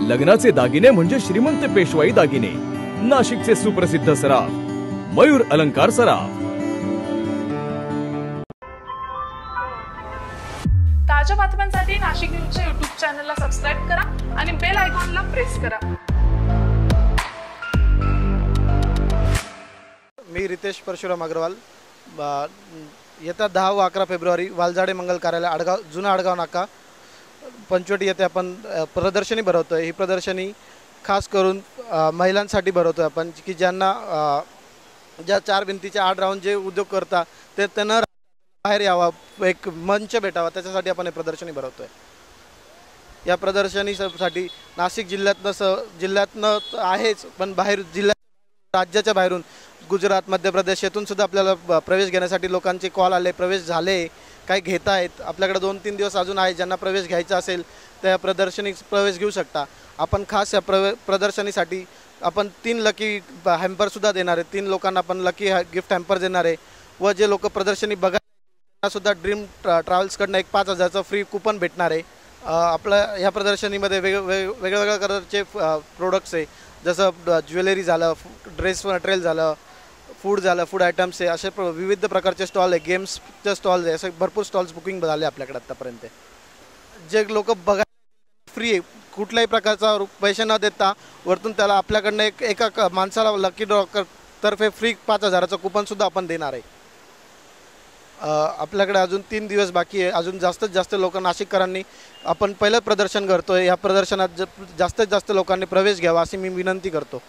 लग्नाचे दागिने म्हणजे श्रीमंत पेशवाई दागिने, नाशिकचे सुप्रसिद्ध सराफ मयूर अलंकार सराफ। ताज्या बातम्यांसाठी नाशिक न्यूजच्या YouTube चॅनलला सबस्क्राइब करा आणि बेल आयकॉनला प्रेस करा। मी रितेश परशुराम अग्रवाल। येत्या 10 व 11 फेब्रुवारी वालझाडे मंगल कार्यालय आडगाव जुना आडगाव नाका पंचवटी येथे आपण प्रदर्शनी भरवतोय। ही प्रदर्शनी खास करून महिलांसाठी भरवतोय आपण, की ज्यांना ज्या 4 भिंतीच्या आड राहून जे उद्योग करतात ते त्यांना बाहेर यावा, एक मंच भेटावा, त्याच्यासाठी आपण हे प्रदर्शनी भरवतोय। या प्रदर्शनीसाठी नाशिक जिल्ह्यातनं आहेच, पण बाहेर राज्याच्या बाहेरून गुजरात, मध्य प्रदेश येथून सुद्धा आपल्याला प्रवेश घेण्यासाठी लोकांचे कॉल आले, प्रवेश झाले, काही घेत आहेत। आपल्याकडे 2-3 दिवस अजून आहे, ज्यांना प्रवेश घ्यायचा असेल त्या प्रदर्शनी प्रवेश घेऊ शकता। आपण खास या प्रदर्शनीसाठी आपण 3 लकी हॅम्पर सुद्धा देणार आहे। 3 लोकांना आपण लकी गिफ्ट हॅम्पर देणार आहे व जे लोक प्रदर्शनी बघा त्यांना सुद्धा ड्रीम ट्रॅव्हल्सकडनं एक 5,000चं फ्री कूपन भेटणार आहे। आपल्या ह्या प्रदर्शनीमध्ये वेगवेगळ्या कलरचे प्रोडक्ट्स आहे, जसं ज्वेलरी झालं, ड्रेस मटेरियल झालं, फूड झालं, फूड आयटम्स आहे, असे विविध प्रकारचे स्टॉल आहे, गेम्सचे स्टॉल आहे, असे भरपूर स्टॉल्स बुकिंग झाले आपल्याकडे आतापर्यंत। जे लोक बघा फ्री आहे, कुठल्याही प्रकारचा पैसे न देता वरतून त्याला आपल्याकडनं एका माणसाला लकी ड्रॉ तर्फे फ्री 5,000चं कूपन सुद्धा आपण देणार आहे। आपल्याकडे अजून 3 दिवस बाकी आहे। अजून जास्तीत जास्त लोक नाशिककरांनी आपण पहिलं प्रदर्शन करतोय, या प्रदर्शनात जास्तीत जास्त लोकांनी प्रवेश घ्यावा अशी मी विनंती करतो।